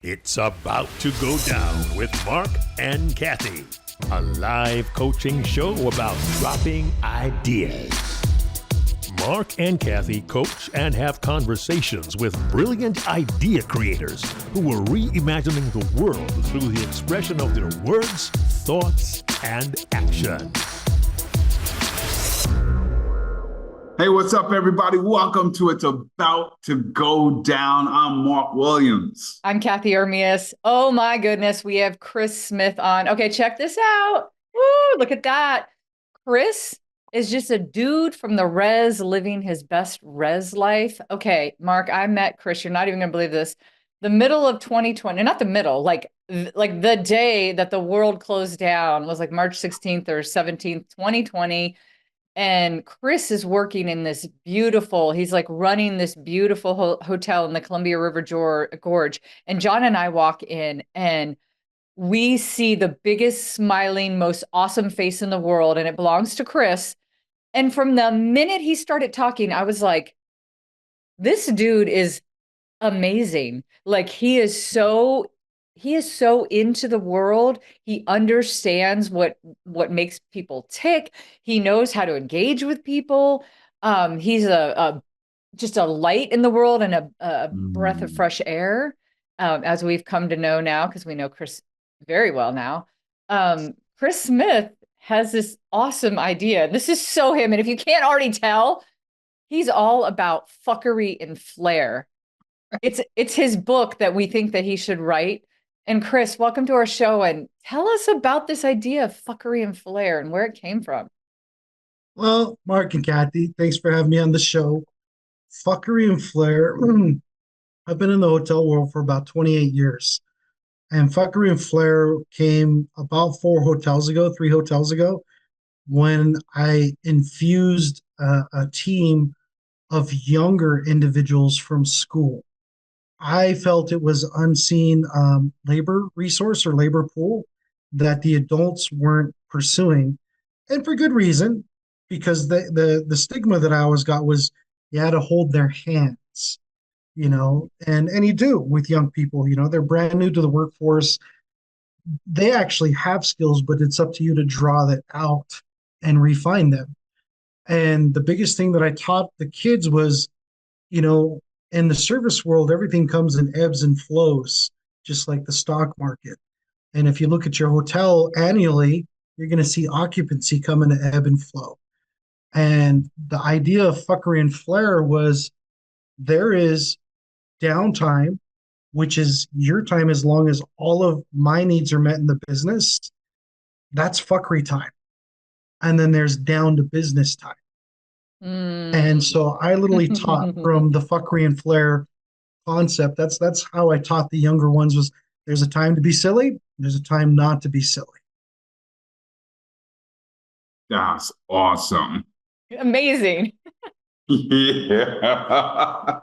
It's about to go down with Marc and Cathey, a live coaching show about dropping ideas. Marc and Cathey coach and have conversations with brilliant idea creators who are reimagining the world through the expression of their words, thoughts, and action. Hey, what's up, everybody? Welcome to It's About to Go Down. I'm Marc Williams. I'm Cathey Armillas. Oh my goodness, we have Chris Smith on. Okay, check this out. Woo, look at that. Chris is just a dude from the res living his best res life. Okay, Marc, I met Chris. You're not even gonna believe this. The middle of 2020, not the middle, like the day that the world closed down was like March 16th or 17th, 2020. And Chris is working in this beautiful, he's like running this beautiful hotel in the Columbia River Gorge. And John and I walk in and we see the biggest smiling, most awesome face in the world. And it belongs to Chris. And from the minute he started talking, I was like, this dude is amazing. Like he is so into the world. He understands what makes people tick. He knows how to engage with people. He's just a light in the world and a breath of fresh air, as we've come to know now, because we know Chris very well now. Chris Smith has this awesome idea. This is so him. And if you can't already tell, he's all about fuckery and flair. It's his book that we think that he should write. And Chris, welcome to our show, and tell us about this idea of fuckery and flair and where it came from. Well, Marc and Cathey, thanks for having me on the show. Fuckery and flair. I've been in the hotel world for about 28 years. And fuckery and flair came about 3 hotels ago, when I infused a team of younger individuals from school. I felt it was unseen labor resource or labor pool that the adults weren't pursuing, and for good reason, because the stigma that I always got was you had to hold their hands, and you do with young people. They're brand new to the workforce. They actually have skills, but it's up to you to draw that out and refine them. And the biggest thing that I taught the kids was, in the service world, everything comes in ebbs and flows, just like the stock market. And if you look at your hotel annually, you're going to see occupancy come in an ebb and flow. And the idea of fuckery and flair was there is downtime, which is your time as long as all of my needs are met in the business. That's fuckery time. And then there's down to business time. And so I literally taught from the fuckery and flair concept. That's how I taught the younger ones was there's a time to be silly, there's a time not to be silly. That's awesome. Amazing. Yeah.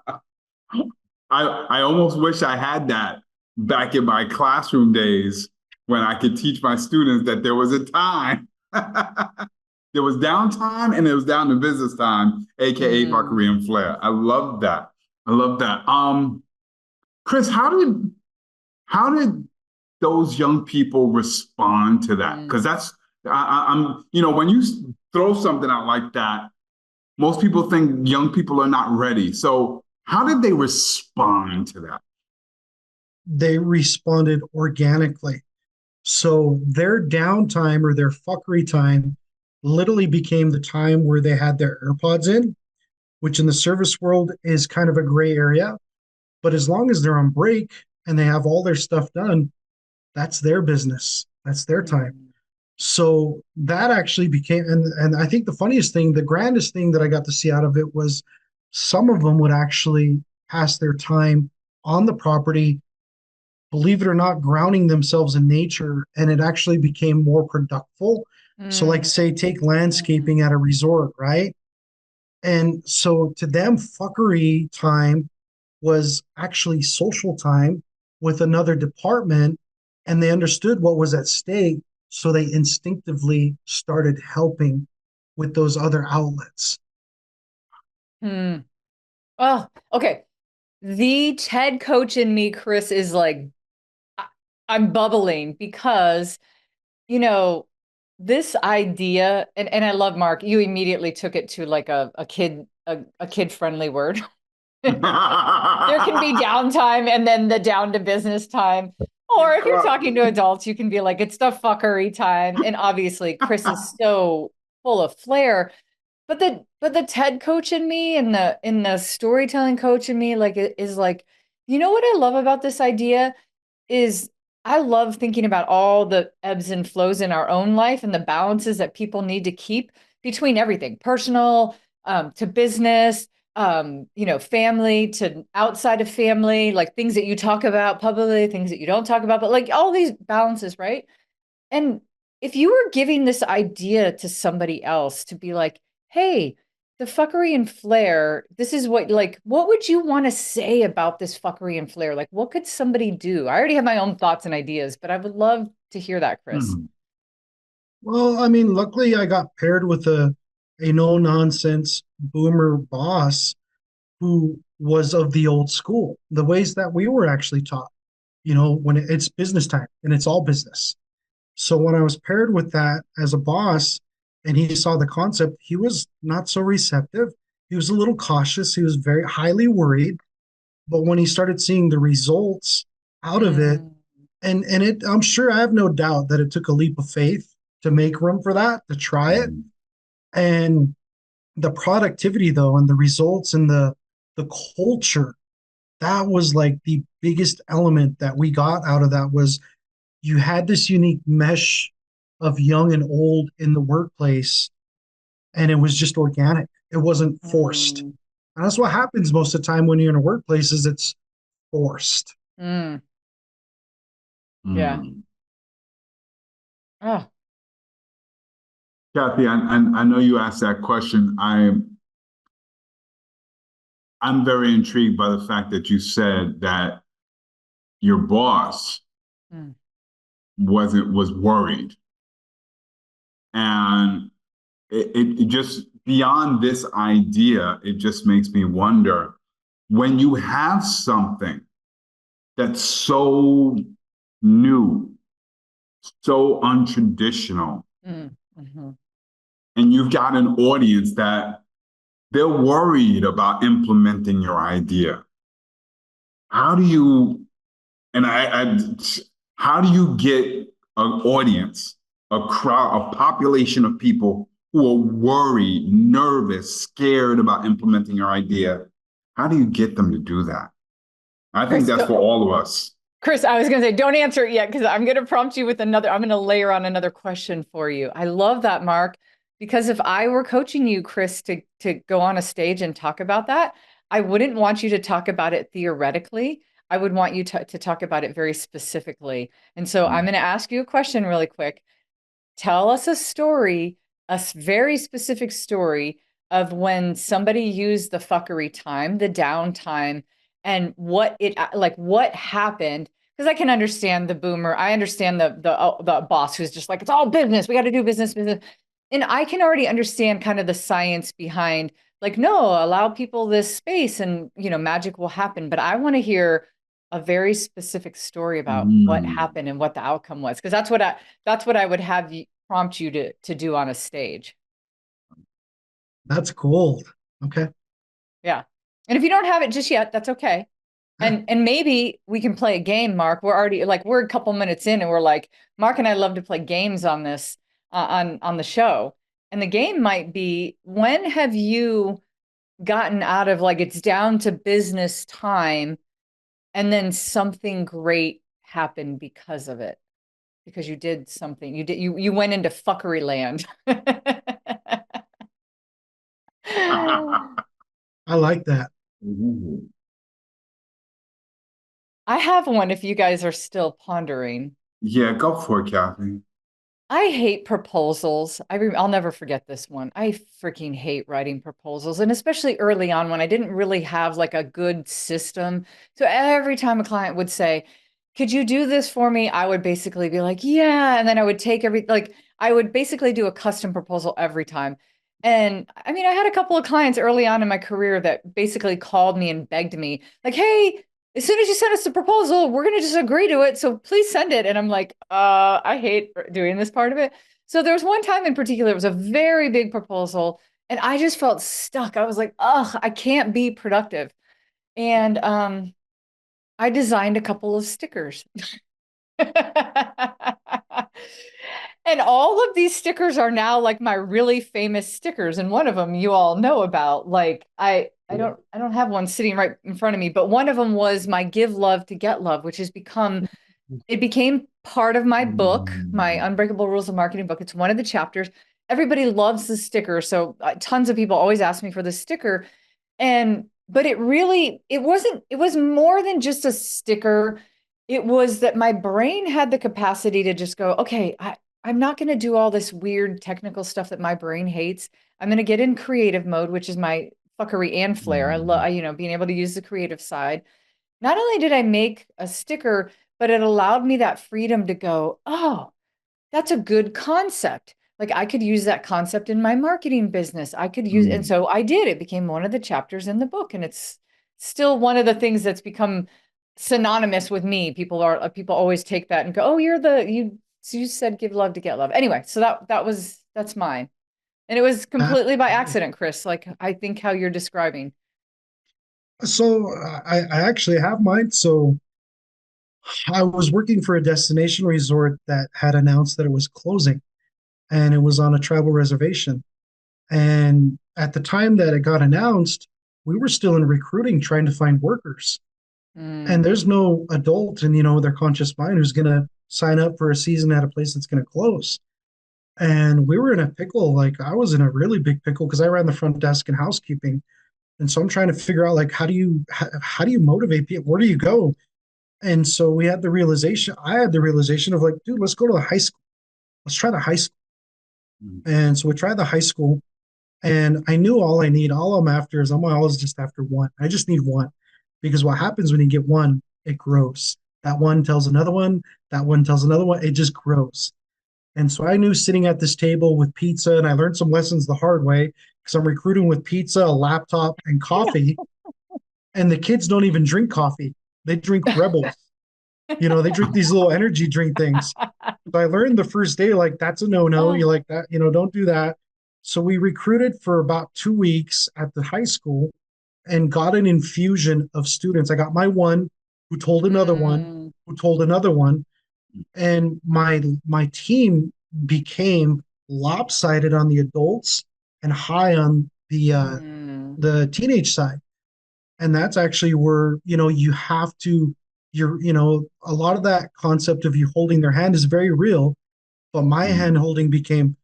I almost wish I had that back in my classroom days when I could teach my students that there was a time. There was downtime and it was down to business time, aka fuckery and flair. I love that. Chris, how did those young people respond to that? Because that's I'm when you throw something out like that, most people think young people are not ready. So how did they respond to that? They responded organically. So their downtime or their fuckery time literally became the time where they had their AirPods in, which in the service world is kind of a gray area. But as long as they're on break and they have all their stuff done, that's their business. That's their time. So that actually became, and I think the funniest thing, the grandest thing that I got to see out of it was some of them would actually pass their time on the property, believe it or not, grounding themselves in nature, and it actually became more productive. So like say, take landscaping at a resort, right? And so to them, fuckery time was actually social time with another department, and they understood what was at stake. So they instinctively started helping with those other outlets. Oh, okay. The TED coach in me, Chris, is like I'm bubbling because, you know, this idea, and I love Mark, you immediately took it to like a kid friendly word. There can be downtime and then the down to business time. Or if you're talking to adults, you can be like, it's the fuckery time. And obviously, Chris is so full of flair. But the TED coach in me and the storytelling coach in me, like, is like, you know what I love about this idea is I love thinking about all the ebbs and flows in our own life and the balances that people need to keep between everything, personal, to business, family to outside of family, like things that you talk about publicly, things that you don't talk about, but like all these balances, right? And if you were giving this idea to somebody else to be like, hey, the fuckery and flair, this is what would you want to say about this fuckery and flair? Like, what could somebody do? I already have my own thoughts and ideas, but I would love to hear that, Chris. Well, I mean, luckily I got paired with a no nonsense boomer boss who was of the old school, the ways that we were actually taught, when it's business time and it's all business. So when I was paired with that as a boss and he saw the concept, he was not so receptive. He was a little cautious. He was very highly worried. But when he started seeing the results out of it, Mm. and it, I'm sure I have no doubt that it took a leap of faith to make room for that, to try it. And the productivity though, and the results and the culture, that was like the biggest element that we got out of that was you had this unique mesh of young and old in the workplace, and it was just organic. It wasn't forced. Mm. And that's what happens most of the time when you're in a workplace is it's forced. Mm. Yeah. Mm. Oh, Cathey, I know you asked that question. I'm very intrigued by the fact that you said that your boss mm. was worried. And it just beyond this idea, it just makes me wonder when you have something that's so new, so untraditional, Mm. Hmm. and you've got an audience that they're worried about implementing your idea. How do you, and how do you get an audience, a crowd, a population of people who are worried, nervous, scared about implementing your idea? How do you get them to do that? I think Chris, that's for all of us. Chris, I was going to say, don't answer it yet because I'm going to prompt you with I'm going to layer on another question for you. I love that, Mark, because if I were coaching you, Chris, to go on a stage and talk about that, I wouldn't want you to talk about it theoretically. I would want you to talk about it very specifically. And so I'm going to ask you a question really quick. Tell us a story, very specific story of when somebody used the fuckery time, the downtime, and what happened. Because I can understand the boomer. I understand the boss who's just like, it's all business. We got to do business, business. And I can already understand kind of the science behind, like, no, allow people this space and, magic will happen. But I want to hear a very specific story about what Mm. happened and what the outcome was. Because that's what I would have you prompt you to do on a stage. That's gold. Okay. Yeah. And if you don't have it just yet, that's okay. And maybe we can play a game, Mark. We're a couple minutes in and we're like, Mark and I love to play games on this on the show. And the game might be, when have you gotten out of like it's down to business time and then something great happened because of it? Because you did something. You went into fuckery land. I like that. Ooh. I have one if you guys are still pondering. Yeah, go for it, Cathey. I hate proposals. I'll never forget this one. I freaking hate writing proposals, and especially early on when I didn't really have like a good system. So every time a client would say, "Could you do this for me?" I would basically be like, "Yeah," and then I would take I would basically do a custom proposal every time. And I mean, I had a couple of clients early on in my career that basically called me and begged me, like, "Hey, as soon as you send us the proposal, we're going to just agree to it. So please send it. And I'm like, I hate doing this part of it. So there was one time in particular, it was a very big proposal, and I just felt stuck. I was like, ugh, I can't be productive. And I designed a couple of stickers. And all of these stickers are now like my really famous stickers. And one of them you all know about. Like I don't have one sitting right in front of me, but one of them was my Give Love to Get Love, which has become it became part of my book, my Unbreakable Rules of Marketing book. It's one of the chapters. Everybody loves the sticker. So tons of people always ask me for the sticker. But it was more than just a sticker. It was that my brain had the capacity to just go, okay, I'm not going to do all this weird technical stuff that my brain hates. I'm going to get in creative mode, which is my fuckery and flair. I love, being able to use the creative side. Not only did I make a sticker, but it allowed me that freedom to go, oh, that's a good concept. Like I could use that concept in my marketing business. I could use, and so I did. It became one of the chapters in the book, and it's still one of the things that's become synonymous with me. People always take that and go, oh, you said give love to get love. Anyway, so that's mine. And it was completely by accident, Chris, like I think how you're describing. So I actually have mine. So I was working for a destination resort that had announced that it was closing, and it was on a tribal reservation. And at the time that it got announced, we were still in recruiting, trying to find workers. And there's no adult in, their conscious mind who's going to sign up for a season at a place that's going to close. And we were in a pickle. Like I was in a really big pickle because I ran the front desk and housekeeping. And so I'm trying to figure out like how do you motivate people? Where do you go? And so we had the realization, I had the realization of like, dude, let's go to the high school. Let's try the high school. And so we tried the high school, and I knew all I'm after is I'm always just after one. I just need one, because what happens when you get one, it grows. That one tells another one, that one tells another one, it just grows. And so I knew sitting at this table with pizza, and I learned some lessons the hard way because I'm recruiting with pizza, a laptop, and coffee. And the kids don't even drink coffee. They drink Rebels. They drink these little energy drink things. So I learned the first day, like, that's a no-no. You like that, don't do that. So we recruited for about 2 weeks at the high school and got an infusion of students. I got my one who told another one, who told another one. And my team became lopsided on the adults and high on the teenage side. And that's actually where, you have to, a lot of that concept of you holding their hand is very real. But my hand holding became,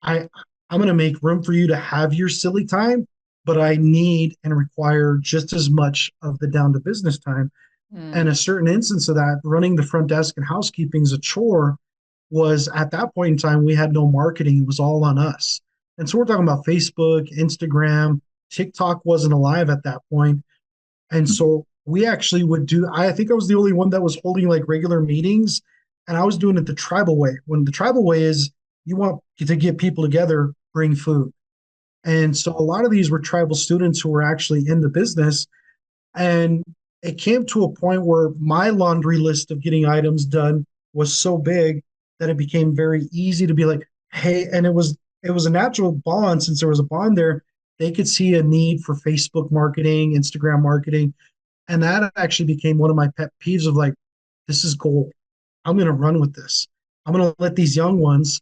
I'm going to make room for you to have your silly time, but I need and require just as much of the down to business time. And a certain instance of that, running the front desk and housekeeping as a chore, was at that point in time, we had no marketing. It was all on us. And so we're talking about Facebook, Instagram, TikTok wasn't alive at that point. And so we actually would I think I was the only one that was holding like regular meetings, and I was doing it the tribal way. When the tribal way is you want to get people together, bring food. And so a lot of these were tribal students who were actually in the business. And it came to a point where my laundry list of getting items done was so big that it became very easy to be like, hey, and it was a natural bond. Since there was a bond there, they could see a need for Facebook marketing, Instagram marketing. And that actually became one of my pet peeves of like, this is gold. I'm going to run with this. I'm going to let these young ones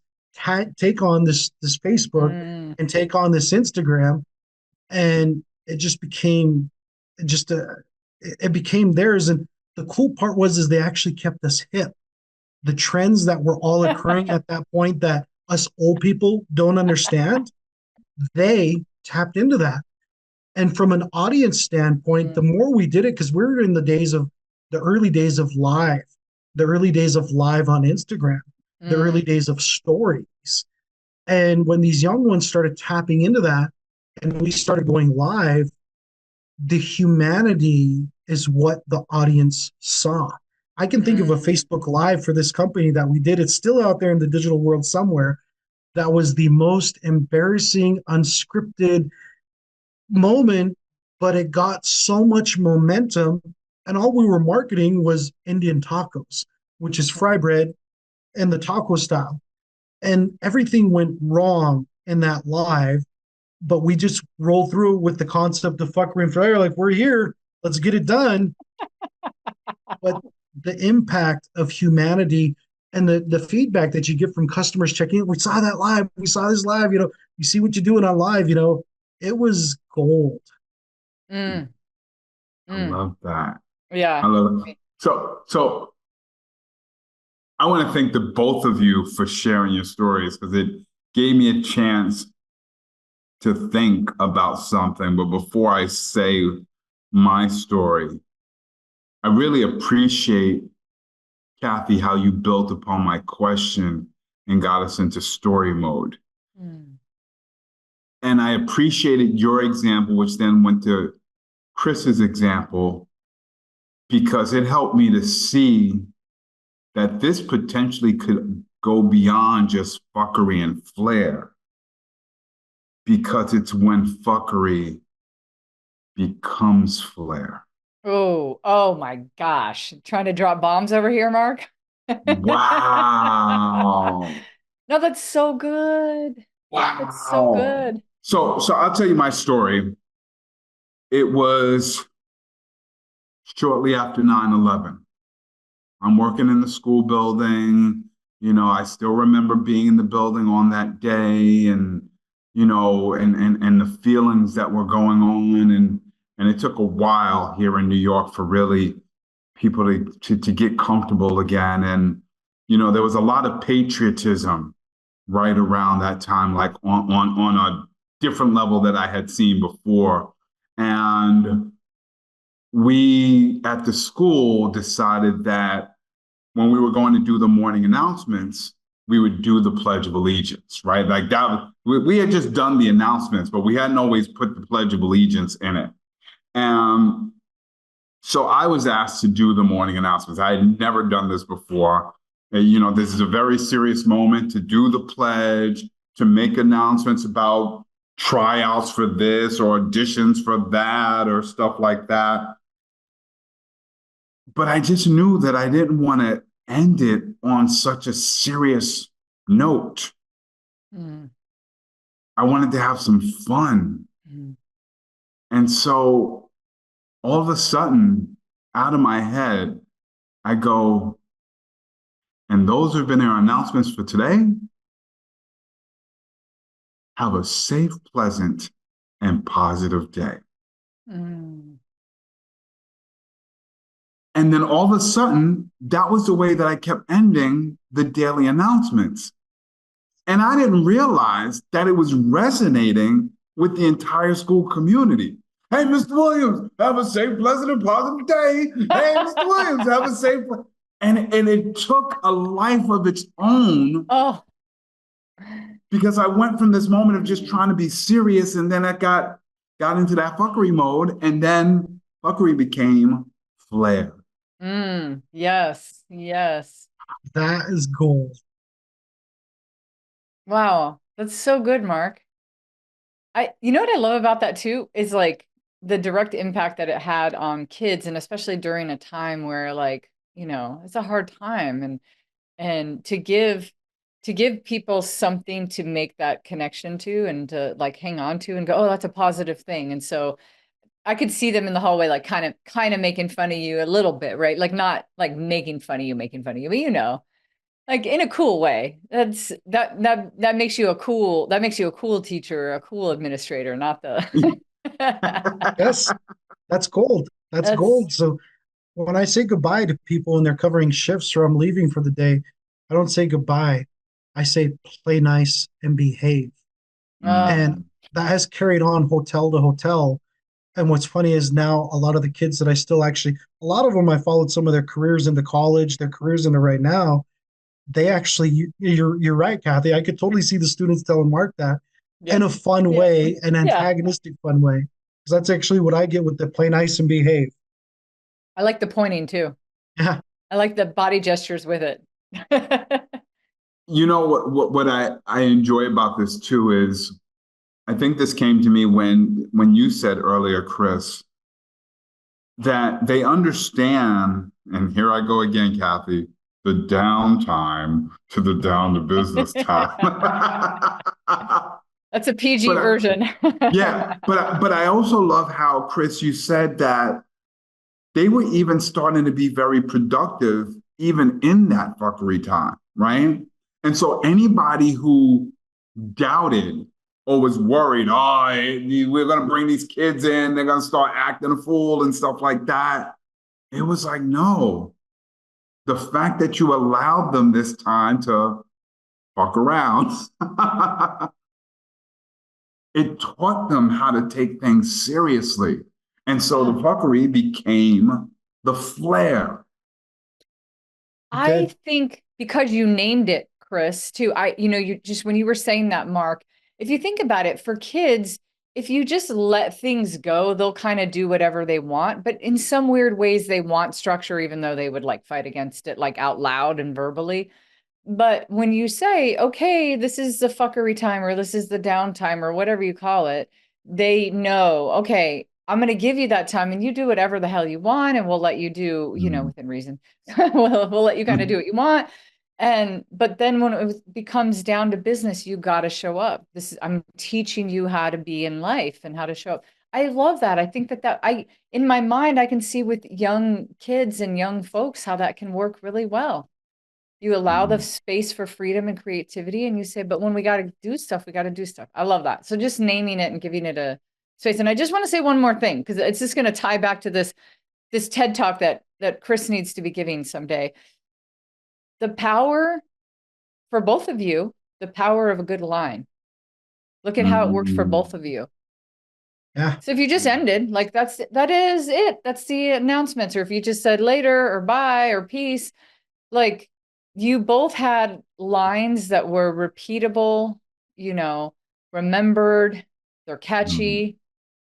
take on this Facebook and take on this Instagram. And it just became it became theirs. And the cool part is they actually kept us hip. The trends that were all occurring at that point that us old people don't understand, they tapped into that. And from an audience standpoint, the more we did it, because we were in the early days of live on Instagram, the early days of stories. And when these young ones started tapping into that and we started going live, the humanity is what the audience saw. I can think of a Facebook Live for this company that we did. It's still out there in the digital world somewhere. That was the most embarrassing, unscripted moment, but it got so much momentum And all we were marketing was Indian tacos, which is fry bread and the taco style. And everything went wrong in that live, but we just rolled through with the concept of fuckery and flair. Like, we're here, let's get it done. But the impact of humanity and the feedback that you get from customers checking in, we saw that live, we saw this live, you see what you're doing on live, it was gold. Mm, I mm. love that. Yeah. I love it. So I want to thank the both of you for sharing your stories, because it gave me a chance to think about something. But before I say my story, I really appreciate, Cathey, how you built upon my question and got us into story mode. Mm. And I appreciated your example, which then went to Chris's example, because it helped me to see that this potentially could go beyond just fuckery and flair, because it's when fuckery becomes flair. Oh my gosh. Trying to drop bombs over here, Mark? Wow. No, that's so good. That's so Wow. good. So I'll tell you my story. It was shortly after 9/11. I'm working in the school building. I still remember being in the building on that day, and and the feelings that were going on, and it took a while here in New York for really people to get comfortable again. And there was a lot of patriotism right around that time, like on a different level that I had seen before. And we at the school decided that when we were going to do the morning announcements, we would do the Pledge of Allegiance, right? Like that, we had just done the announcements, but we hadn't always put the Pledge of Allegiance in it. And so I was asked to do the morning announcements. I had never done this before. This is a very serious moment to do the pledge, to make announcements about tryouts for this or auditions for that or stuff like that. But I just knew that I didn't want to end it on such a serious note. Mm. I wanted to have some fun. Mm. And so all of a sudden, out of my head, I go, and those have been our announcements for today. Have a safe, pleasant, and positive day. Mm. And then all of a sudden, that was the way that I kept ending the daily announcements. And I didn't realize that it was resonating with the entire school community. Hey, Mr. Williams, have a safe, pleasant, and positive day. Hey, Mr. Williams, have a safe. And it took a life of its own. Oh. Because I went from this moment of just trying to be serious, and then I got into that fuckery mode, and then fuckery became flair. Yes. Yes. That is gold. Wow. That's so good, Mark. You know what I love about that too is like the direct impact that it had on kids, and especially during a time where it's a hard time, and to give people something to make that connection to, and to like hang on to and go, oh, that's a positive thing. And so I could see them in the hallway, like kind of making fun of you a little bit, right? Like not like making fun of you, but like in a cool way. That makes you a cool teacher, a cool administrator, not the Yes, that's gold. That's that's gold. So when I say goodbye to people and they're covering shifts or I'm leaving for the day, I don't say goodbye. I say play nice and behave. uh, And that has carried on hotel to hotel. And what's funny is now a lot of the kids that I still actually, a lot of them I followed some of their careers into college, their careers into right now. They actually, you're right, Cathey. I could totally see the students telling Mark that yeah. in a fun Yeah. way, an Yeah. antagonistic fun way. Because that's actually what I get with the play nice and behave. I like the pointing too. Yeah. I like the body gestures with it. You know what I enjoy about this too is, I think this came to me when you said earlier, Chris, that they understand, and here I go again, Cathey, the downtime to the down to business time. That's a PG But version. yeah, but I also love how, Chris, you said that they were even starting to be very productive even in that fuckery time, right? And so anybody who doubted or was worried, oh, we're going to bring these kids in, they're going to start acting a fool and stuff like that. It was like, no, the fact that you allowed them this time to fuck around, it taught them how to take things seriously. And so the fuckery became the flair. I think because you named it, Chris, too. You just when you were saying that, Mark, if you think about it, for kids, if you just let things go, they'll kind of do whatever they want. But in some weird ways, they want structure, even though they would like fight against it, like out loud and verbally. But when you say, okay, this is the fuckery time or this is the downtime or whatever you call it, they know, okay, I'm going to give you that time and you do whatever the hell you want and we'll let you do, within reason. we'll let you kind of do what you want. But then when it becomes down to business, you got to show up. I'm teaching you how to be in life and how to show up. I love that. I think in my mind, I can see with young kids and young folks how that can work really well. You allow the space for freedom and creativity, and you say, but when we got to do stuff, we got to do stuff. I love that. So just naming it and giving it a space. And I just want to say one more thing, because it's just going to tie back to this TED talk that Chris needs to be giving someday. The power for both of you, the power of a good line. Look at how it worked for both of you. Yeah. So if you just ended, like that is it. That's the announcements. Or if you just said later or bye or peace, like you both had lines that were repeatable, remembered, they're catchy.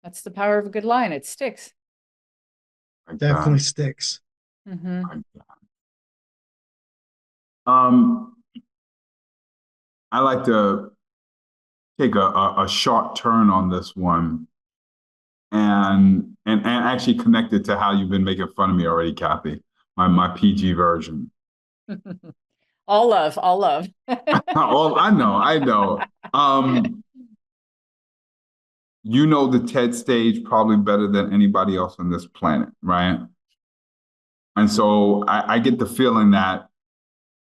That's the power of a good line. It sticks. Definitely sticks. Mm-hmm. I like to take a short turn on this one and actually connect it to how you've been making fun of me already, Cathey, my PG version. All love. I know. You know the TED stage probably better than anybody else on this planet, right? And so I get the feeling that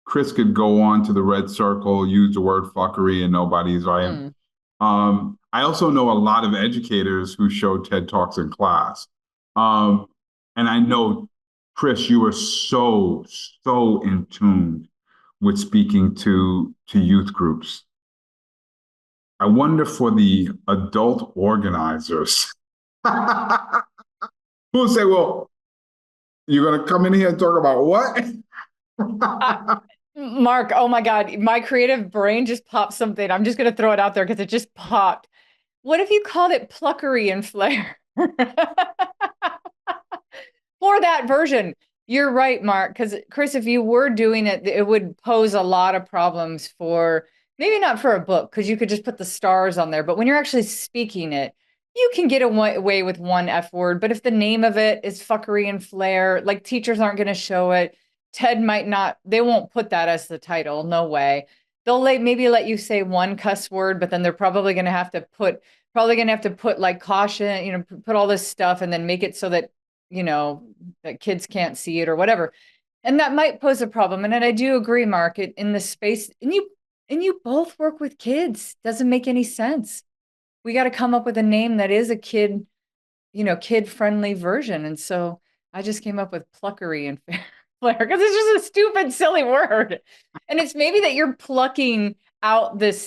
Chris could go on to the red circle, use the word fuckery, and nobody's right. I also know a lot of educators who show TED Talks in class. And I know, Chris, you are so in tune with speaking to youth groups. I wonder for the adult organizers who say, well, you're going to come in here and talk about what? Mark, oh my God, my creative brain just popped something. I'm just going to throw it out there because it just popped. What if you called it Pluckery and Flair? For that version. You're right, Mark, because Chris, if you were doing it, it would pose a lot of problems for maybe not for a book, because you could just put the stars on there. But when you're actually speaking it, you can get away with one F word. But if the name of it is fuckery and flair, like teachers aren't going to show it. TED might not, they won't put that as the title. No way. They'll maybe let you say one cuss word, but then they're probably going to have to put like caution, put all this stuff and then make it so that that kids can't see it or whatever. And that might pose a problem. And I do agree, Mark, in the space, and you both work with kids. Doesn't make any sense. We got to come up with a name that is a kid friendly version. And so I just came up with Pluckery and Flair because it's just a stupid, silly word. And it's maybe that you're plucking out of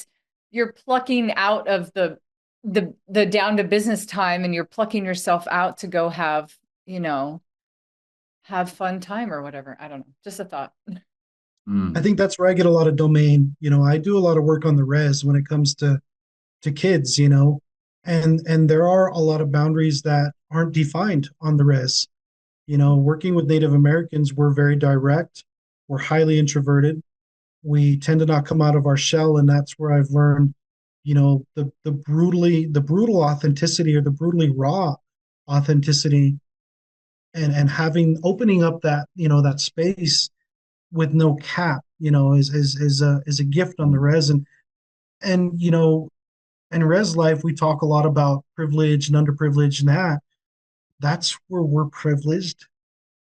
the down to business time and you're plucking yourself out to go have fun time or whatever. I don't know. Just a thought. I think that's where I get a lot of domain. I do a lot of work on the res when it comes to kids, and there are a lot of boundaries that aren't defined on the res. Working with Native Americans, we're very direct. We're highly introverted. We tend to not come out of our shell, and that's where I've learned, the brutal authenticity or the brutally raw authenticity and having opening up that, that space with no cap, is a gift on the res. And in res life, we talk a lot about privilege and underprivileged, and that's where we're privileged,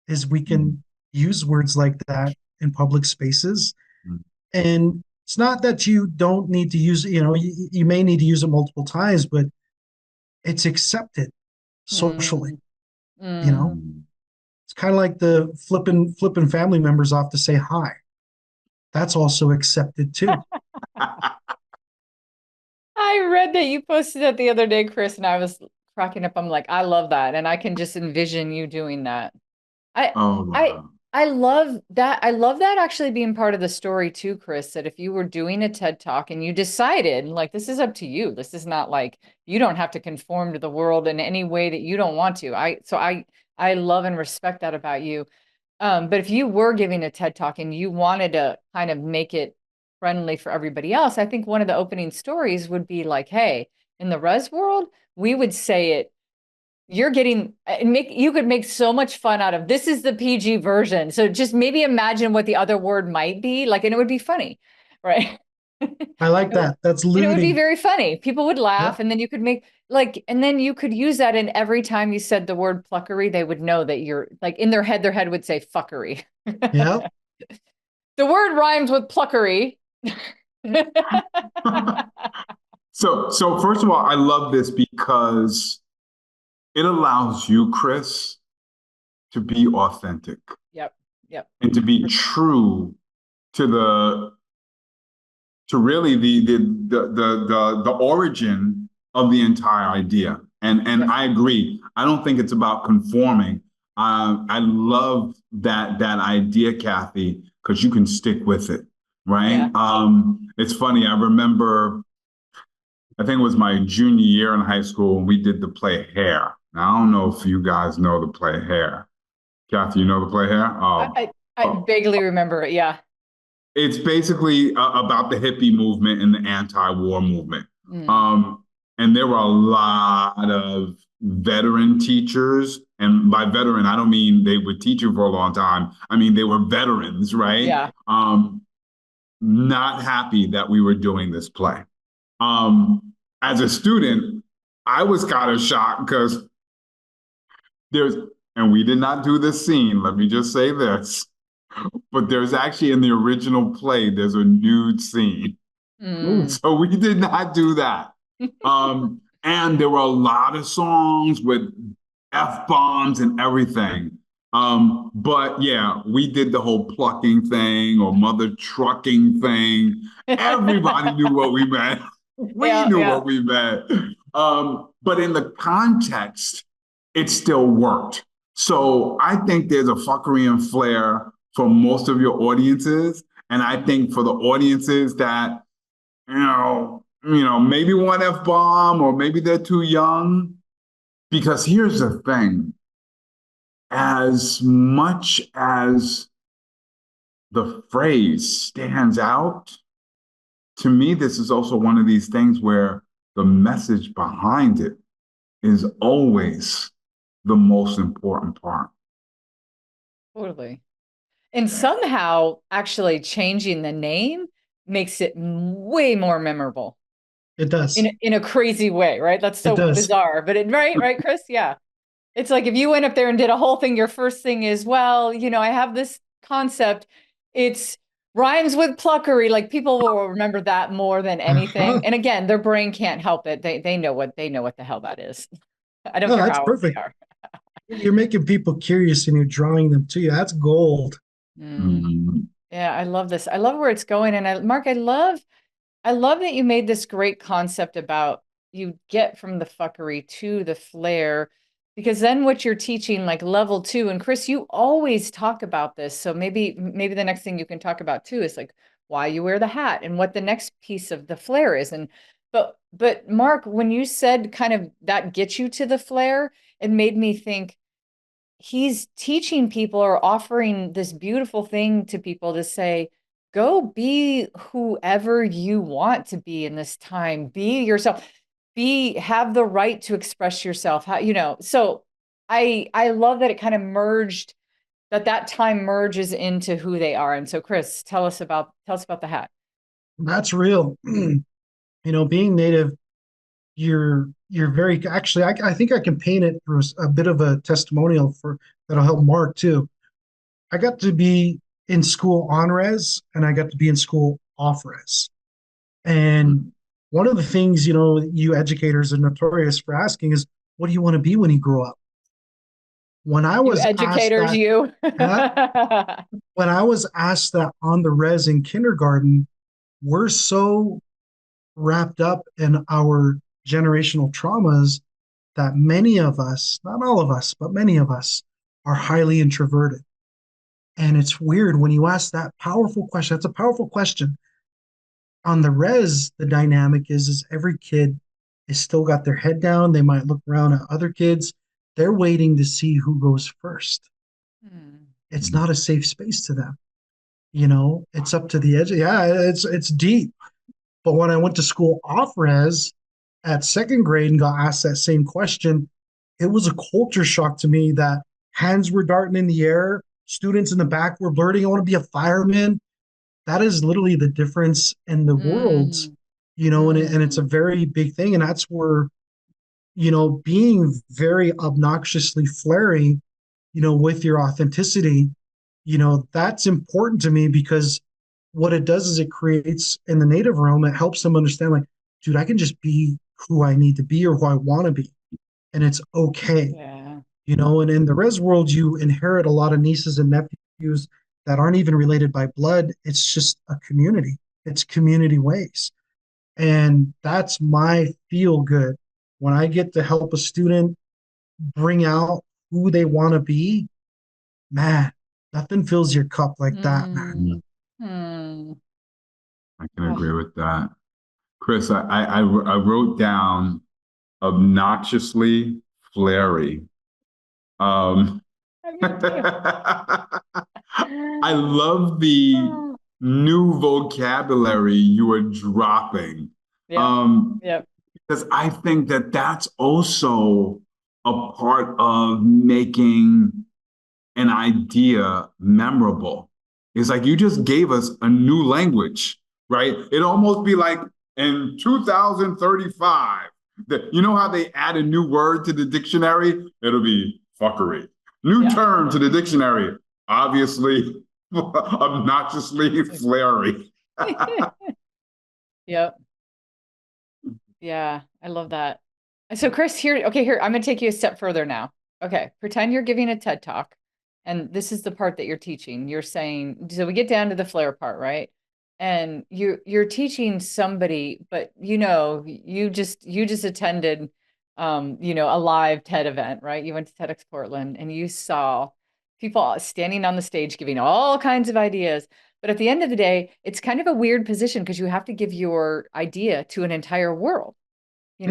is we can use words like that in public spaces. And it's not that you don't need to use it, you may need to use it multiple times, but it's accepted socially. Mm. It's kind of like the flipping family members off to say hi. That's also accepted too. I read that you posted that the other day, Chris, and I was cracking up. I'm like, I love that. And I can just envision you doing that. I Oh, I wow. I love that. I love that actually being part of the story too, Chris, that if you were doing a TED Talk and you decided, like, this is up to you. This is not like you don't have to conform to the world in any way that you don't want to. I love and respect that about you. But if you were giving a TED Talk and you wanted to kind of make it friendly for everybody else, I think one of the opening stories would be like, hey, in the res world, we would say it, you're getting you could make so much fun out of this is the PG version. So just maybe imagine what the other word might be like, and it would be funny, right? I like that. That's And it would be looting. very funny. People would laugh, Yep. and then you could make like, and then you could use that. And every time you said the word pluckery, they would know that you're like in their head would say fuckery. Yep. The word rhymes with pluckery. So first of all, I love this because it allows you, Chris, to be authentic Yep. Yep. and to be true to really the origin of the entire idea. And Yep. I agree. I don't think it's about conforming. I love that idea, Cathey, because you can stick with it, right? Yeah. It's funny. I remember, I think it was my junior year in high school, and we did the play Hair. Now, I don't know if you guys know the play Hair. Cathey, you know the play Hair? I Oh, vaguely remember it. Yeah. it's basically about the hippie movement and the anti-war movement. Mm. Um, and there were a lot of veteran teachers. And by veteran, I don't mean they were teaching for a long time. I mean, they were veterans, right? Yeah. Not happy that we were doing this play. As a student, I was kind of shocked because there's, and we did not do this scene, let me just say this, but there's actually in the original play, there's a nude scene. Mm. So we did not do that. And there were a lot of songs with F-bombs and everything. But yeah, we did the whole plucking thing or mother trucking thing. Everybody knew what we meant. We knew Yeah. what we meant. But in the context, it still worked. So I think there's a fuckery and flair for most of your audiences. And I think for the audiences that, maybe one F-bomb or maybe they're too young. Because here's the thing, as much as the phrase stands out, to me, this is also one of these things where the message behind it is always the most important part. Totally. And somehow actually changing the name makes it way more memorable It does. in a crazy way, right? That's It so does. bizarre, but right, Chris? Yeah. It's like if you went up there and did a whole thing, your first thing is, well, I have this concept. It's rhymes with pluckery. Like people will remember that more than anything. And again, their brain can't help it. They know what the hell that is. I don't No, care that's how old they perfect. are. You're making people curious and you're drawing them to you. That's gold. Mm. Mhm. Yeah, I love this. I love where it's going. And Mark, I love that you made this great concept about you get from the fuckery to the flair, because then what you're teaching, like level two, and Chris, you always talk about this. So maybe the next thing you can talk about too is like why you wear the hat and what the next piece of the flair is. And but Mark, when you said kind of that gets you to the flair, it made me think he's teaching people or offering this beautiful thing to people to say, go be whoever you want to be in this time. Be yourself. Have the right to express yourself. So I love that it kind of merged, that time merges into who they are. And so, Chris, tell us about the hat. That's real. Being native, you're very actually. I think I can paint it through a bit of a testimonial for that'll help Mark too. I got to be in school on res, and I got to be in school off res. And one of the things, you educators are notorious for asking is, what do you want to be when you grow up? When I You was asked educators, that, you. when I was asked that on the res in kindergarten, we're so wrapped up in our generational traumas that many of us, not all of us, but many of us, are highly introverted. And it's weird when you ask that powerful question. That's a powerful question. On the res, the dynamic is every kid is still got their head down. They might look around at other kids. They're waiting to see who goes first. It's not a safe space to them. It's up to the edge. Yeah, it's deep. But when I went to school off res at second grade and got asked that same question, it was a culture shock to me that hands were darting in the air, students in the back were blurting, I want to be a fireman. That is literally the difference in the worlds, and it's a very big thing. And that's where, being very obnoxiously flary, with your authenticity, that's important to me because what it does is it creates in the native realm, it helps them understand like, dude, I can just be who I need to be or who I want to be. And it's okay. Yeah. And in the res world, you inherit a lot of nieces and nephews that aren't even related by blood. It's just a community. It's community ways. And that's my feel good. When I get to help a student bring out who they want to be, man, nothing fills your cup like that, man. I can agree with that. Chris, I wrote down obnoxiously flary. I love the new vocabulary you are dropping. Yep. Because I think that that's also a part of making an idea memorable. It's like you just gave us a new language, right? It'd almost be like in 2035, you know how they add a new word to the dictionary? It'll be fuckery. New term to the dictionary, obviously, obnoxiously flary. Yep. Yeah, I love that. So Chris, here, I'm going to take you a step further now. Okay, pretend you're giving a TED Talk, and this is the part that you're teaching. You're saying, so we get down to the flair part, right? And you're teaching somebody, but you just attended a live TED event, right? You went to TEDx Portland and you saw people standing on the stage giving all kinds of ideas. But at the end of the day, it's kind of a weird position because you have to give your idea to an entire world.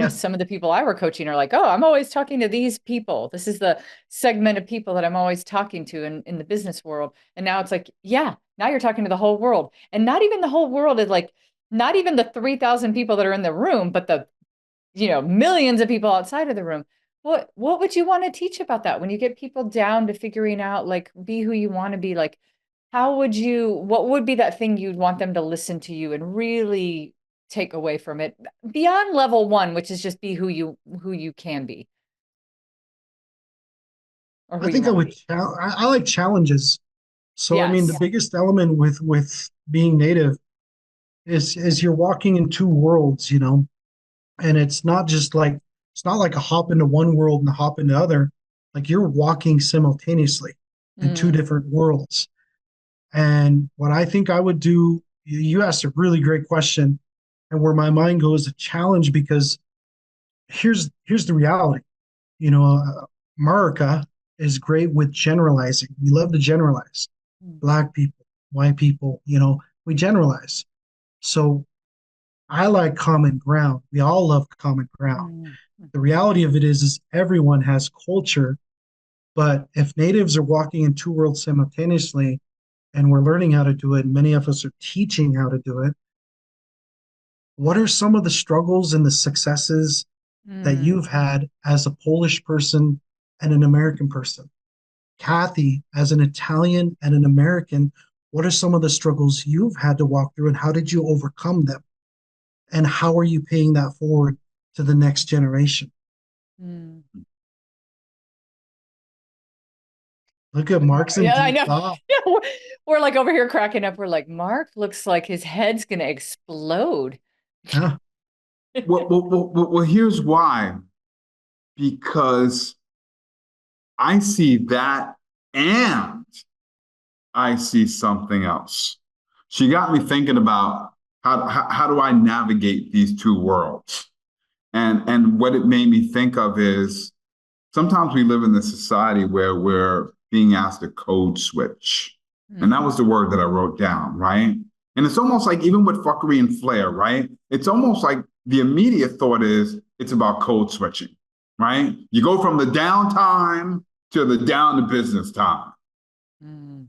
Some of the people I were coaching are like, oh, I'm always talking to these people. This is the segment of people that I'm always talking to in the business world. And now it's like, yeah, now you're talking to the whole world. And not even the whole world is like, not even the 3,000 people that are in the room, but the, millions of people outside of the room. What would you want to teach about that when you get people down to figuring out, like, be who you want to be? Like, what would be that thing you'd want them to listen to you and really take away from it beyond level 1, which is just be who you can be? Or I think I like challenges. So, yes. I mean, the biggest element with being native is you're walking in two worlds, and it's not like a hop into one world and a hop into other. Like you're walking simultaneously in two different worlds. And what I think I would do, you asked a really great question, and where my mind goes, a challenge, because here's the reality. America is great with generalizing. We love to generalize. Black people, white people, we generalize. So I like common ground. We all love common ground. The reality of it is everyone has culture, but if natives are walking in two worlds simultaneously and we're learning how to do it, and many of us are teaching how to do it, what are some of the struggles and the successes that you've had as a Polish person and an American person. Cathey, as an Italian and an American, what are some of the struggles you've had to walk through and how did you overcome them? And how are you paying that forward to the next generation? Mm. Look at Mark's in Yeah, I deep know. thought. Yeah, we're like over here cracking up. We're like, Mark looks like his head's gonna explode. Yeah. Well, here's why. Because I see that and I see something else. She got me thinking about how do I navigate these two worlds? And what it made me think of is sometimes we live in this society where we're being asked to code switch. And that was the word that I wrote down, right? And it's almost like even with fuckery and flair, right? It's almost like the immediate thought is it's about code switching, right? You go from the downtime to the down to business time. Mm.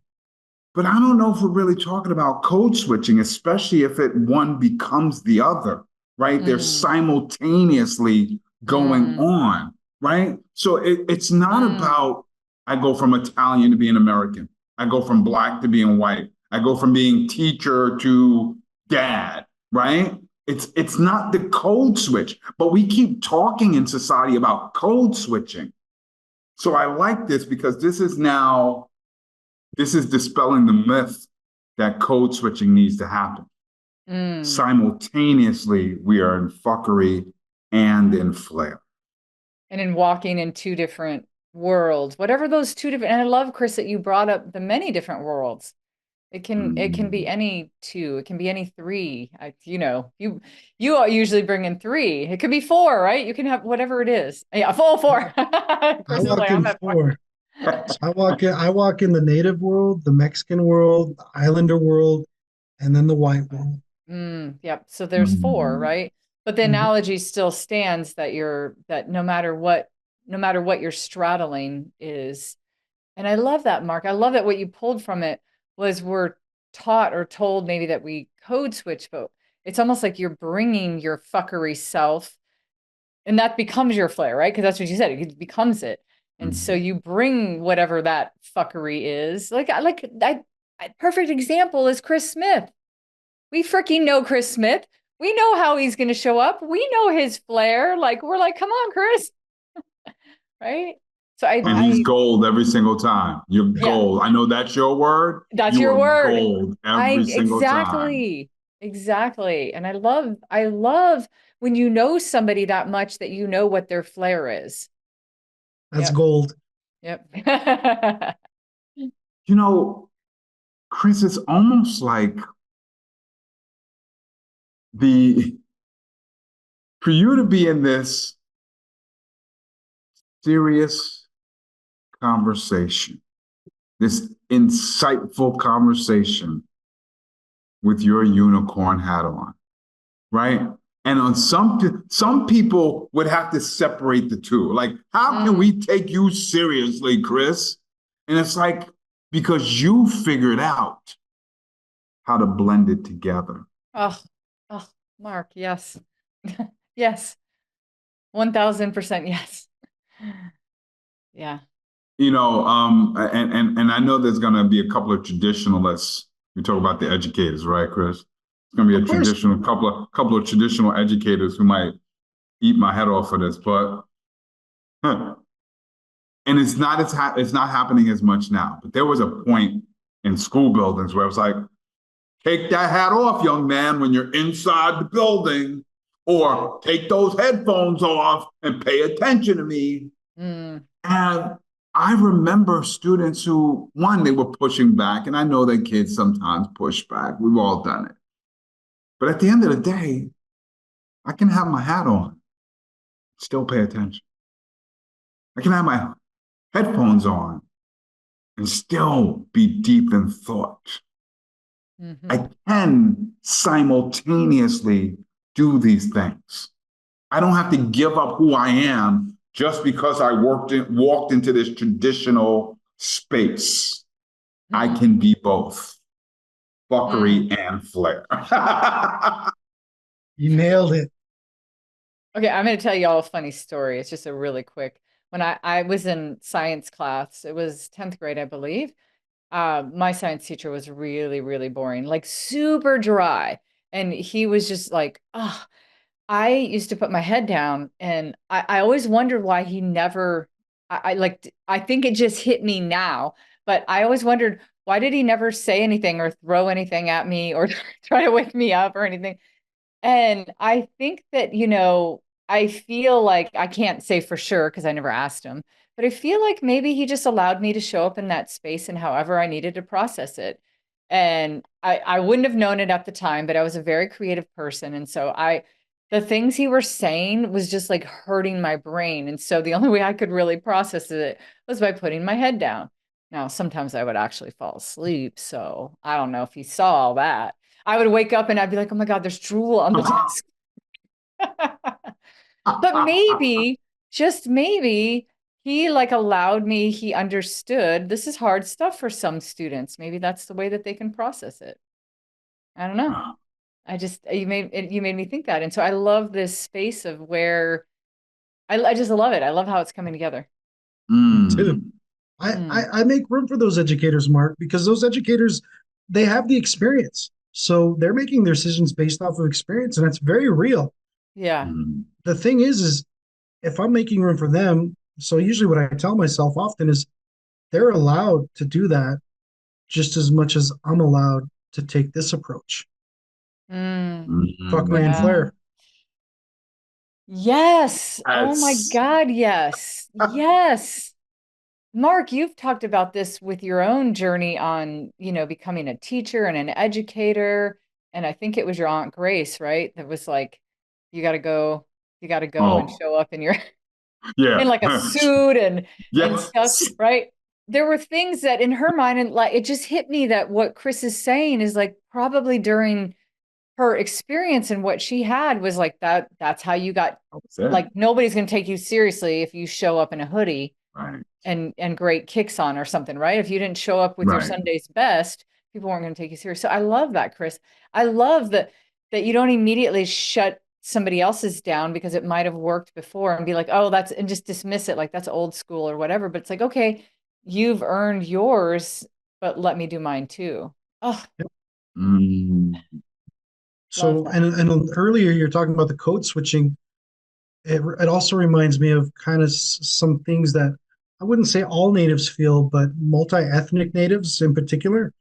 But I don't know if we're really talking about code switching, especially if one becomes the other, right? They're simultaneously going on, right? So it's not about I go from Italian to being American. I go from Black to being white. I go from being teacher to dad, right? It's not the code switch, but we keep talking in society about code switching. So I like this because this is dispelling the myth that code switching needs to happen. Simultaneously, we are in fuckery and in flair. And in walking in two different worlds, whatever those two different, and I love, Chris, that you brought up the many different worlds. It can be any two, it can be any three. You usually bring in three. It could be four, right? You can have whatever it is. Yeah, full four. I walk in four. I walk in the native world, the Mexican world, the islander world, and then the white world. Yep. So there's four, right? But the analogy still stands that no matter what you're straddling is. And I love that, Mark. I love that what you pulled from it was we're taught or told maybe that we code switch, but it's almost like you're bringing your fuckery self and that becomes your flair, right? Because that's what you said. It becomes it. And so you bring whatever that fuckery is. Perfect example is Chris Smith. We freaking know Chris Smith. We know how he's going to show up. We know his flair. Like, we're like, come on, Chris. Right? So he's gold every single time. You're gold. I know that's your word. That's your word. Gold every single time. Exactly. And I love when you know somebody that much that you know what their flair is. That's gold. Yep. Chris, it's almost like for you to be in this serious conversation, this insightful conversation with your unicorn hat on, right? And on some people would have to separate the two. Like, how can we take you seriously, Chris? And it's like, because you figured out how to blend it together. Oh, Mark, yes. Yes. 1000% yes. Yeah. And I know there's going to be a couple of traditionalists. We talk about the educators, right, Chris? It's going to be a couple of traditional educators who might eat my head off for this, but and it's not happening as much now. But there was a point in school buildings where it was like, take that hat off, young man, when you're inside the building, or take those headphones off and pay attention to me. And I remember students who, one, they were pushing back, and I know that kids sometimes push back. We've all done it. But at the end of the day, I can have my hat on, still pay attention. I can have my headphones on and still be deep in thought. I can simultaneously do these things. I don't have to give up who I am just because I walked into this traditional space. I can be both fuckery and flair. You nailed it. Okay, I'm going to tell you all a funny story. It's just a really quick. when I was in science class, it was 10th grade, I believe. My science teacher was really, really boring, like super dry. And he was just like, oh, I used to put my head down and I always wondered why he never, I think it just hit me now, but I always wondered, why did he never say anything or throw anything at me or try to wake me up or anything? And I think that, I feel like I can't say for sure because I never asked him, but I feel like maybe he just allowed me to show up in that space and however I needed to process it. And I wouldn't have known it at the time, but I was a very creative person. And so the things he was saying was just like hurting my brain. And so the only way I could really process it was by putting my head down. Now, sometimes I would actually fall asleep. So I don't know if he saw all that. I would wake up and I'd be like, oh my God, there's drool on the desk. But maybe, just maybe, he like allowed me, he understood this is hard stuff for some students. Maybe that's the way that they can process it. I don't know. You made me think that. And so I love this space of where I just love it. I love how it's coming together. Too. I, Mm. I I make room for those educators, Mark, because those educators, they have the experience. So they're making their decisions based off of experience, and that's very real. Yeah. The thing is if I'm making room for them, so usually what I tell myself often is they're allowed to do that just as much as I'm allowed to take this approach. Mm. Fuckery and Yeah. flair. Yes. Oh my Yes. God. Yes. Yes. Mark, you've talked about this with your own journey on, becoming a teacher and an educator. And I think it was your Aunt Grace, right? That was like, you got to go, you got to go and Oh, show up in your in yeah. like a suit and stuff, Yes. right? There were things that in her mind, and like it just hit me that what Chris is saying is like probably during her experience and what she had was like that's how you got, That was it. like nobody's going to take you seriously if you show up in a hoodie Right. and great kicks on or something, right? If you didn't show up with your Right. Sunday's best, people weren't going to take you serious. So I love that, Chris. I love that you don't immediately shut somebody else's down because it might have worked before and be like, oh, that's, and just dismiss it like that's old school or whatever. But it's like, okay, you've earned yours, but let me do mine too. Oh, Mm. love So, that. and earlier you're talking about the code switching. It also reminds me of kind of some things that I wouldn't say all natives feel, but multi-ethnic natives in particular.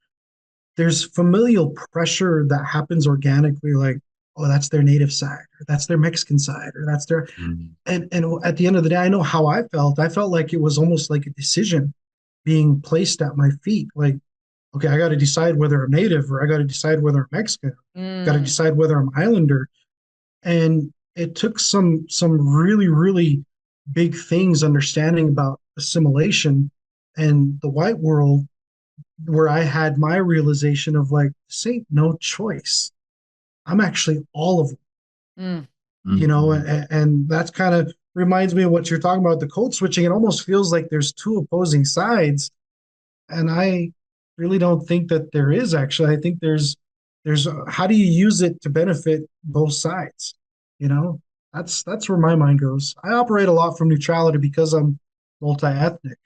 There's familial pressure that happens organically, like, oh, that's their native side, or that's their Mexican side, or that's their, Mm. and at the end of the day, I know how I felt. I felt like it was almost like a decision being placed at my feet. Like, okay, I got to decide whether I'm native or I got to decide whether I'm Mexican, got to Mm, decide whether I'm Islander. And it took some really, really big things understanding about assimilation and the white world where I had my realization of like, this ain't no choice. I'm actually all of them, mm. Mm. and that's kind of reminds me of what you're talking about, the code switching. It almost feels like there's two opposing sides. And I really don't think that there is actually. I think there's how do you use it to benefit both sides? You know, that's where my mind goes. I operate a lot from neutrality because I'm multi-ethnic.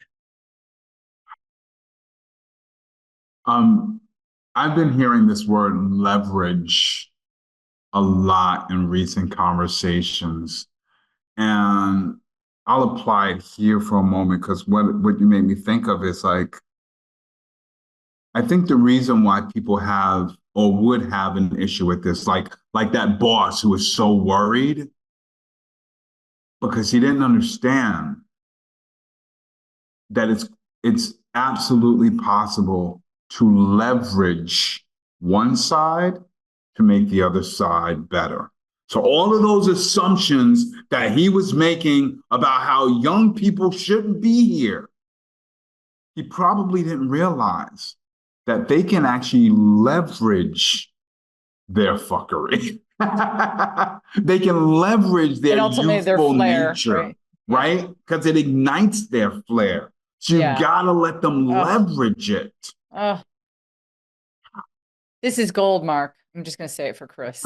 Um, I've been hearing this word leverage a lot in recent conversations, and I'll apply it here for a moment because what you made me think of is like I think the reason why people have or would have an issue with this, like that boss who was so worried because he didn't understand that it's absolutely possible to leverage one side to make the other side better. So all of those assumptions that he was making about how young people shouldn't be here, he probably didn't realize that they can actually leverage their fuckery. They can leverage their And ultimately their youthful flair, nature, right? Yeah. right? Because it ignites their flair. So you Yeah. gotta let them Oh, leverage it. oh, this is gold, Mark. I'm just going to say it for Chris.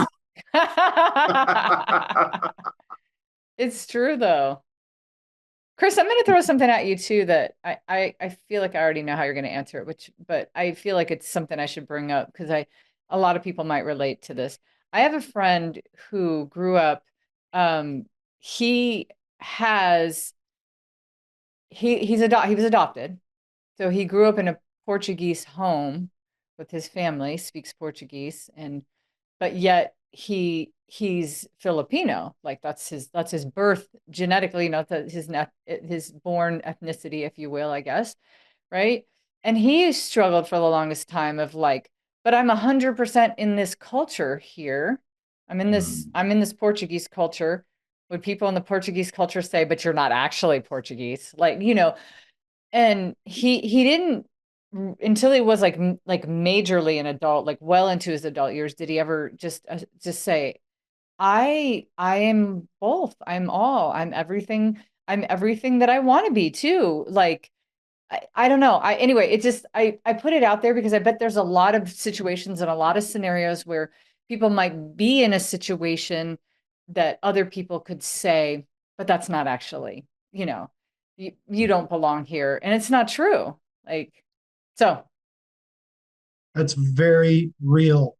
It's true though. Chris, I'm going to throw something at you too that I feel like I already know how you're going to answer it, but I feel like it's something I should bring up because a lot of people might relate to this. I have a friend who grew up, um, he has, he was adopted. So he grew up in a Portuguese home with his family, speaks Portuguese, but yet he's Filipino. Like that's his birth genetically, his born ethnicity, if you will, I guess, right? And he struggled for the longest time of like, but I'm 100% in this culture here. I'm in this Portuguese culture. Would people in the Portuguese culture say, but you're not actually Portuguese? Like, and he didn't until he was like majorly an adult, like well into his adult years, did he ever just say, I am both. I'm everything that I want to be too. Like I don't know. Anyway, it just I put it out there because I bet there's a lot of situations and a lot of scenarios where people might be in a situation that other people could say, but that's not actually, you don't belong here. And it's not true. Like, so. That's very real.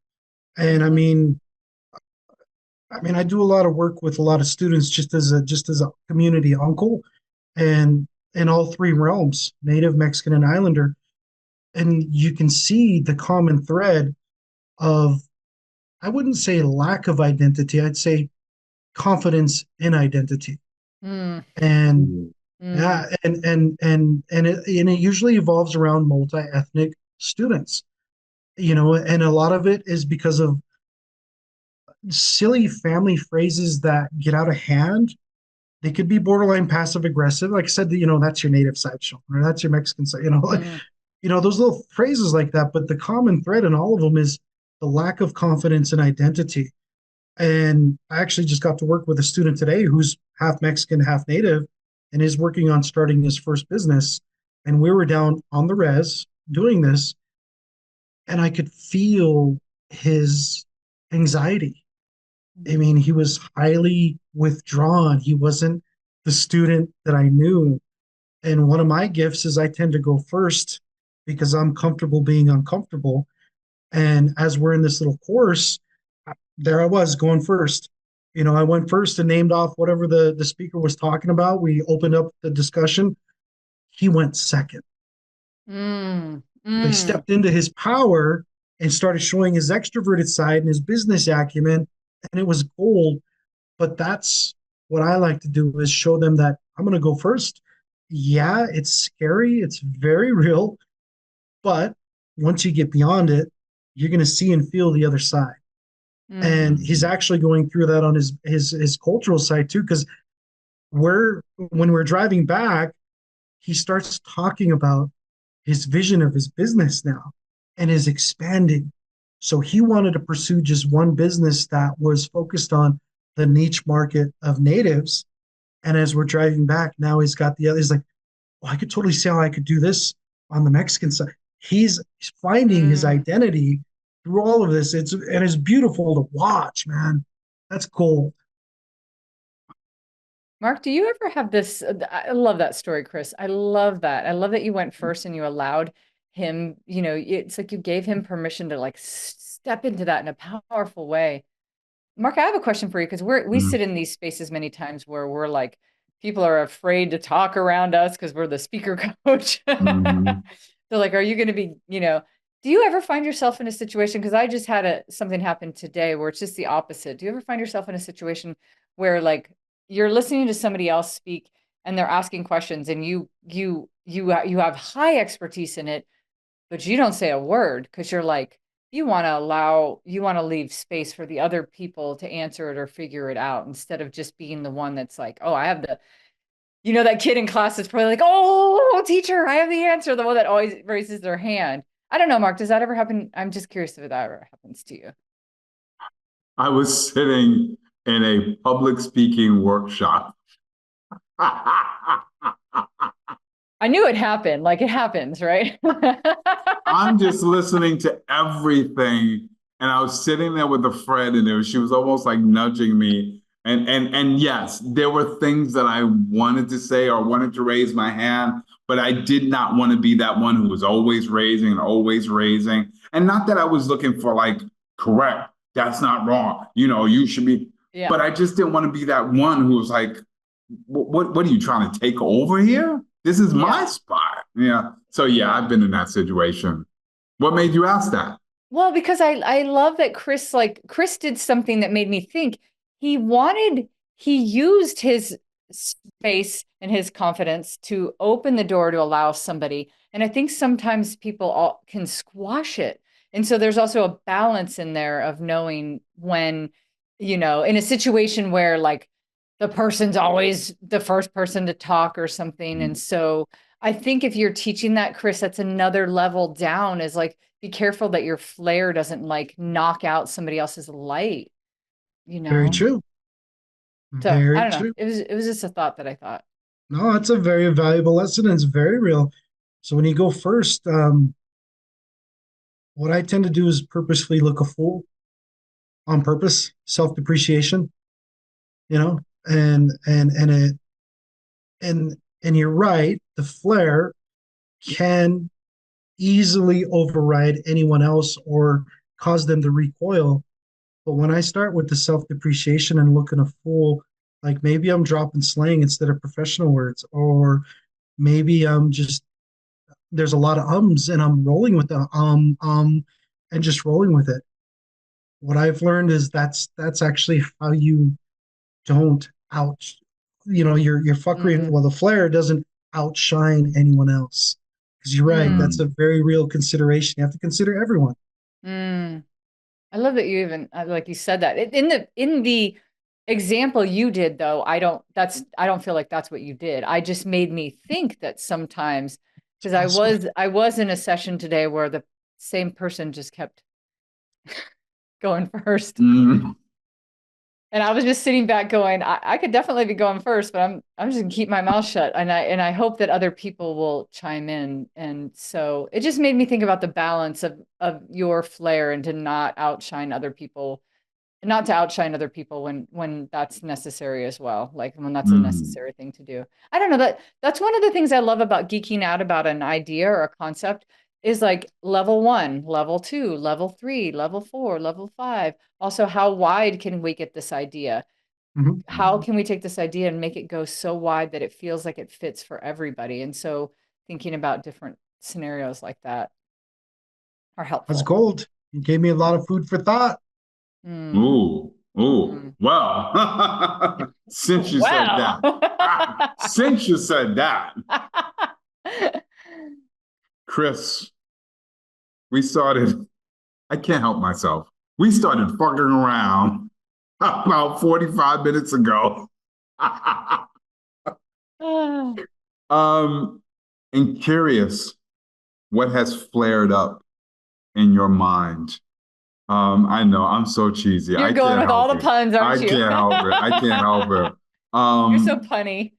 And I do a lot of work with a lot of students just as a community uncle, and in all three realms, Native, Mexican, and Islander. And you can see the common thread of, I wouldn't say lack of identity, I'd say confidence in identity. Mm, And mm, yeah, and it usually evolves around multi-ethnic students, and a lot of it is because of silly family phrases that get out of hand. They could be borderline passive aggressive. Like I said, that's your native side, Sean, or that's your Mexican side, mm. those little phrases like that. But the common thread in all of them is the lack of confidence and identity. And I actually just got to work with a student today who's half Mexican, half native, and is working on starting his first business. And we were down on the res doing this, and I could feel his anxiety. I mean, he was highly withdrawn. He wasn't the student that I knew. And one of my gifts is I tend to go first because I'm comfortable being uncomfortable. And as we're in this little course, there I was going first. I went first and named off whatever the speaker was talking about. We opened up the discussion. He went second. Mm, They mm. stepped into his power and started showing his extroverted side and his business acumen, and it was gold. But that's what I like to do, is show them that I'm going to go first. Yeah, it's scary. It's very real. But once you get beyond it, you're going to see and feel the other side. And he's actually going through that on his cultural side too, because when we're driving back, he starts talking about his vision of his business now and is expanding. So he wanted to pursue just one business that was focused on the niche market of natives. And as we're driving back, now he's got the other. He's like, well, I could totally see how I could do this on the Mexican side. He's finding his Mm. identity through all of this. It's beautiful to watch, man. That's cool. Mark, do you ever have this? I love that story, Chris. I love that. I love that you went first and you allowed him, it's like you gave him permission to like step into that in a powerful way. Mark, I have a question for you because we sit in these spaces many times where we're like, people are afraid to talk around us because we're the speaker coach. Mhm. They're like, are you going to be, do you ever find yourself in a situation? Because I just had something happen today where it's just the opposite. Do you ever find yourself in a situation where like you're listening to somebody else speak and they're asking questions and you have high expertise in it, but you don't say a word because you're like, you want to leave space for the other people to answer it or figure it out instead of just being the one that's like, oh, I have that kid in class is probably like, oh, teacher, I have the answer. The one that always raises their hand. I don't know, Mark, does that ever happen? I'm just curious if that ever happens to you. I was sitting in a public speaking workshop. I knew it happened. Like it happens, right? I'm just listening to everything. And I was sitting there with a friend, and she was almost like nudging me. And yes, there were things that I wanted to say or wanted to raise my hand, but I did not want to be that one who was always raising and always raising. And not that I was looking for like, correct, that's not wrong. You should be. Yeah. But I just didn't want to be that one who was like, what are you trying to take over here? This is my spot. Yeah. So yeah, I've been in that situation. What made you ask that? Well, because I love that Chris did something that made me think. He used his space and his confidence to open the door to allow somebody. And I think sometimes people can squash it. And so there's also a balance in there of knowing when, in a situation where like the person's always the first person to talk or something. And so I think if you're teaching that, Chris, that's another level down, is like, be careful that your flair doesn't like knock out somebody else's light, Very true. So Very I don't know. true. It was just a thought that I thought. No, it's a very valuable lesson and it's very real. So when you go first, what I tend to do is purposefully look a fool on purpose, self-depreciation, and you're right, the flair can easily override anyone else or cause them to recoil. But when I start with the self-depreciation and looking a fool, like maybe I'm dropping slang instead of professional words, or maybe there's a lot of ums and I'm rolling with the and just rolling with it. What I've learned is that's actually how you don't your fuckery. Well, the flair doesn't outshine anyone else. Because you're right, that's a very real consideration. You have to consider everyone. I love that you even like you said that in the example you did, though. I don't feel like that's what you did. I just made me think that sometimes, because I was in a session today where the same person just kept going first. And I was just sitting back going, I could definitely be going first, but I'm just gonna keep my mouth shut. And I hope that other people will chime in. And so it just made me think about the balance of your flair and to not outshine other people, when that's necessary as well. Like when that's a necessary thing to do. I don't know, that's one of the things I love about geeking out about an idea or a concept, is like level 1, level 2, level 3, level 4, level 5. Also, how wide can we get this idea? How can we take this idea and make it go so wide that it feels like it fits for everybody? And so thinking about different scenarios like that are helpful. That's gold. You gave me a lot of food for thought. Well, since you said that, Chris, I can't help myself. We started fucking around about 45 minutes ago. And curious, what has flared up in your mind? I know I'm so cheesy. You're going with all the puns, aren't you? I can't help it. You're so punny.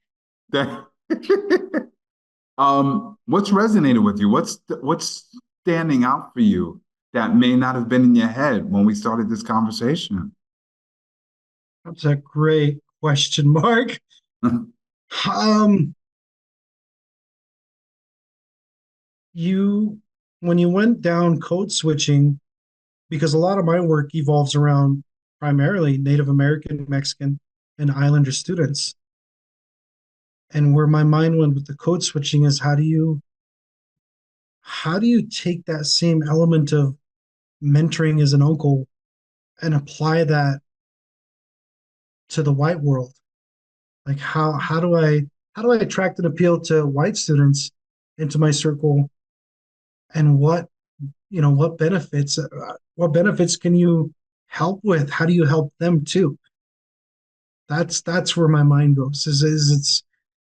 What's resonated with you? What's standing out for you that may not have been in your head when we started this conversation? That's a great question, Mark. When you went down code switching, because a lot of my work evolves around primarily Native American, Mexican, and Islander students. And where my mind went with the code switching is how do you take that same element of mentoring as an uncle and apply that to the white world? Like how do I attract and appeal to white students into my circle, and what benefits can you help with? How do you help them too? That's where my mind goes.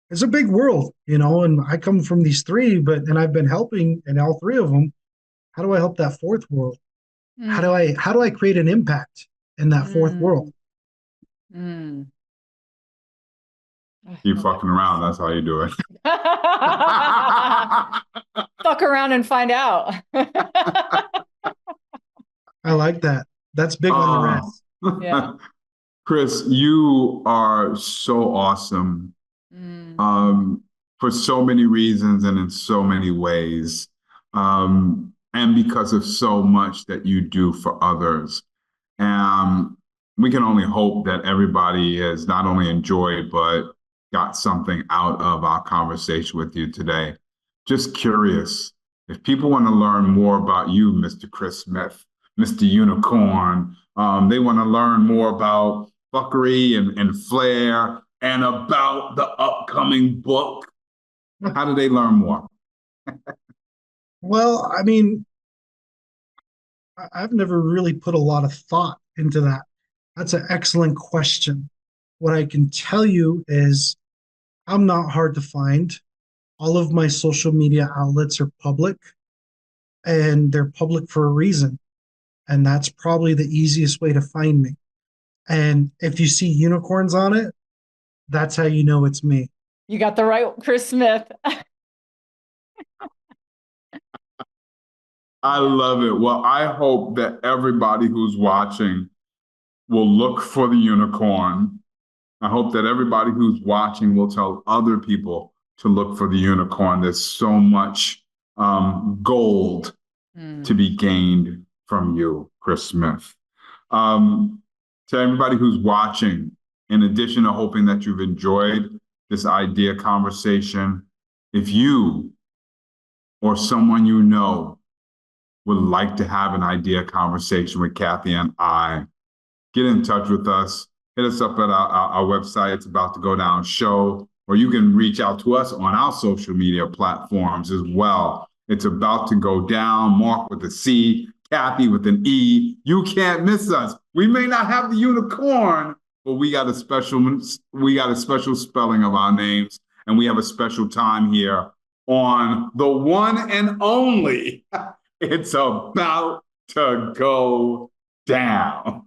It's a big world, and I come from these three, and I've been helping in all three of them. How do I help that fourth world? How do I create an impact in that fourth world? Keep fucking around. That's how you do it. Fuck around and find out. I like that. That's big on the rest. Yeah. Chris, you are so awesome for so many reasons and in so many ways. And because of so much that you do for others. We can only hope that everybody has not only enjoyed, but got something out of our conversation with you today. Just curious, if people want to learn more about you, Mr. Chris Smith, Mr. Unicorn, they want to learn more about Pluckery and Flair and about the upcoming book. How do they learn more? Well, I mean, I've never really put a lot of thought into that. That's an excellent question. What I can tell you is I'm not hard to find. All of my social media outlets are public, and they're public for a reason. And that's probably the easiest way to find me. And if you see unicorns on it, that's how you know it's me. You got the right Chris Smith. I love it. Well, I hope that everybody who's watching will look for the unicorn. I hope that everybody who's watching will tell other people to look for the unicorn. There's so much gold to be gained from you, Chris Smith. To everybody who's watching, in addition to hoping that you've enjoyed this idea conversation, if you or someone you know would like to have an idea conversation with Cathey and I, get in touch with us. Hit us up at our website. It's About to Go Down Show, or you can reach out to us on our social media platforms as well. It's About to Go Down, Mark with a C, Cathey with an E. You can't miss us. We may not have the unicorn, but we got a special spelling of our names, and we have a special time here on the one and only It's About to Go Down.